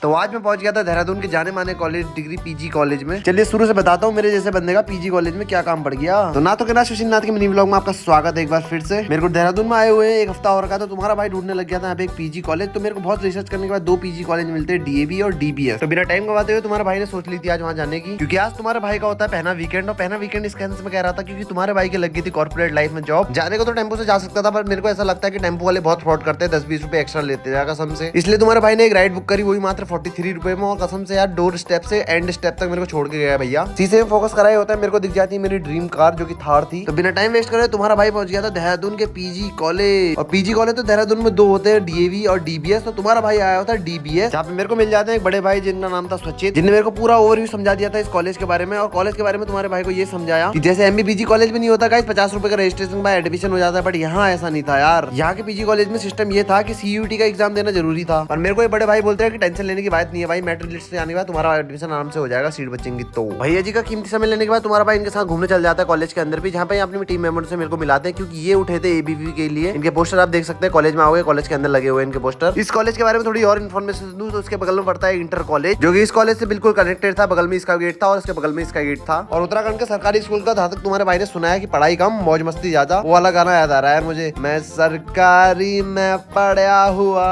तो आज मैं पहुंच गया था देहरादून के जाने माने कॉलेज डिग्री पीजी कॉलेज में। चलिए शुरू से बताता हूँ मेरे जैसे बंदे का पीजी कॉलेज में क्या काम पड़ गया। तो ना तो कहना सुशील के मिनी व्लॉग में आपका स्वागत है एक बार फिर से। मेरे को देहरादून में आए हुए एक हफ्ता हो रखा था, तुम्हारा भाई ढूंढने लग गया था यहाँ पे एक पीजी कॉलेज। तो मेरे को बहुत रिसर्च करने के बाद 2 पीजी कॉलेज मिलते हैं, डीएवी और डीबीएस। तो बिना टाइम गवाते हुए तुम्हारे भाई ने सोच ली थी आज वहाँ जाने की, क्योंकि आज तुम्हारे भाई का होता है पहला वीकेंड। और पहला वीकेंड इस सेंस में कह रहा था क्योंकि तुम्हारे भाई के लग गई थी कॉर्पोरेट लाइफ में जॉब। जाने को तो टेम्पो से जा सकता था, पर मेरे को ऐसा लगता है कि टेम्पो वाले बहुत फ्रॉड करते हैं, 10-20 रुपए एक्स्ट्रा लेते हैं कसम से। इसलिए तुम्हारे भाई ने एक राइड बुक करी, वही मात्र 43 रुपए में। और कसम से यार डोर स्टेप से एंड स्टेप तक मेरे को छोड़ के गया भैया। शीशे में फोकस कराया होता है, मेरे को दिख जाती है मेरी ड्रीम कार जो कि थार थी। तो बिना टाइम वेस्ट करे तुम्हारा भाई पहुंच गया था देहरादून के पीजी कॉलेज। और पीजी कॉलेज तो देहरादून में 2 होते हैं, डीएवी और डीबीएस। तो तुम्हारा भाई आया होता है डीबीएस, जहाँ पे मेरे को मिल जाते हैं एक बड़े भाई जिनका नाम था सचित, जिन्होंने मेरे को पूरा ओवरव्यू समझा दिया था इस कॉलेज के बारे में। और कॉलेज के बारे में तुम्हारे भाई को ये समझाया कि जैसे एमबी कॉलेज में नहीं होता गाइस 50 रुपए का रजिस्ट्रेशन बाद एडमिशन हो जाता है, बट यहाँ ऐसा नहीं था यार। यहाँ के पीजी कॉलेज में सिस्टम ये था कि सीयूटी का एग्जाम देना जरूरी था। और मेरे को ये बड़े भाई बोलते हैं कि टेंशन लेने की बात नहीं है भाई, मेरिट लिस्ट से आने के बाद तुम्हारा एडमिशन आराम से हो जाएगा, सीट बचेंगी। तो भैया जी का कीमती समय लेने के बाद तुम्हारा भाई इनके साथ घूमने चल जाता है कॉलेज के अंदर भी, जहाँ पे अपनी टीम मेंबर से मेरे को मिलाते हैं, क्योंकि ये उठे थे एबीवी के लिए। इनके पोस्टर आप देख सकते हैं, कॉलेज में आओगे कॉलेज के अंदर लगे हुए इनके पोस्टर। इस कॉलेज के बारे में थोड़ी और इन्फॉर्मेशन दूं तो उसके बगल में पड़ता है इंटर कॉलेज, जो कि इस कॉलेज से बिल्कुल कनेक्टेड था। बगल में इसका गेट था और इसके बगल में इसका गेट था। और उत्तराखंड के सरकारी स्कूल का जहाँ तक तुम्हारे भाई ने सुना है कि पढ़ाई कम मौज मस्ती ज्यादा, वो वाला गाना याद आ रहा है मुझे, मैं सरकारी में पढ़ा हुआ।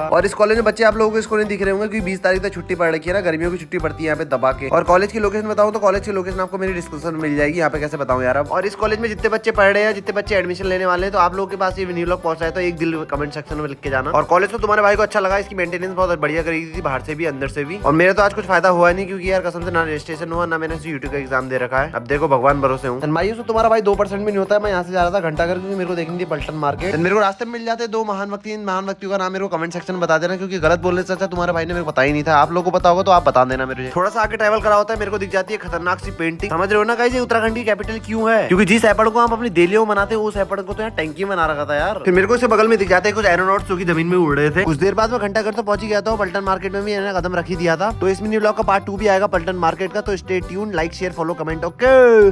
और इस कॉलेज में बच्चे आप लोगों को इसको नहीं दिख रहे होंगे क्योंकि 20 तारीख तक छुट्टी पड़ रखी है ना, गर्मियों की छुट्टी पड़ती है यहाँ पे दबा के। और कॉलेज की लोकेशन बताऊं तो कॉलेज की लोकेशन आपको मेरी डिस्क्रिप्शन में मिल जाएगी, यहाँ पे कैसे बताऊं यार अब। और इस कॉलेज में जितने बच्चे पढ़ रहे हैं, जितने बच्चे एडमिशन लेने वाले हैं, तो आप लोगों के पास ये वीडियो व्लॉग पहुंचा है तो एक दिल कमेंट सेक्शन में लिख के जाना। और कॉलेज तो तुम्हारे भाई को अच्छा लगा, इसकी मेंटेनेंस बहुत बढ़िया करी थी, बाहर से भी अंदर से भी। और मेरे तो आज कुछ फायदा हुआ नहीं, क्योंकि यार कसम से ना रजिस्ट्रेशन हुआ ना मैंने यूट्यूब का एग्जाम दे रखा है। अब देखो भगवान भरोसे हूँ। मायूस तो तुम्हारा भाई 2% भी नहीं होता है। मैं यहाँ से जा रहा था घंटाघर, क्योंकि मेरे को देखनी थी पलटन मार्केट। मेरे को रास्ते में मिल जाते 2 महान व्यक्ति। इन महान व्यक्तियों का नाम मेरे को कमेंट सेक्शन में बता देना, क्योंकि गलत बोलने से अच्छा तुम्हारे भाई ने मेरे को पता ही नहीं था। आप लोगों को पता होगा तो आप बता देना मेरे। थोड़ा सा आगे ट्रैवल करा होता है, मेरे को दिख जाती है खतरनाक सी पेंटिंग। समझ रहे हो ना गाइस, ये उत्तराखंड की कैपिटल क्यों है? क्योंकि जिस एपड़ को हम अपनी दिल्लियों में मनाते हैं उस एपड़ को तो यहाँ टैंकी में बना रखा था यार। फिर मेरे को इसके बगल में दिख जाते हैं कुछ एरोनॉट्स जो कि जमीन में उड़ रहे थे। कुछ देर बाद मैं घंटाघर तो पहुंच ही गया था, पलटन मार्केट में भी मैंने कदम रखी दिया था। तो इस मिनी व्लॉग का पार्ट 2 भी आएगा पलटन मार्केट का, तो stay tune, like share follow comment okay.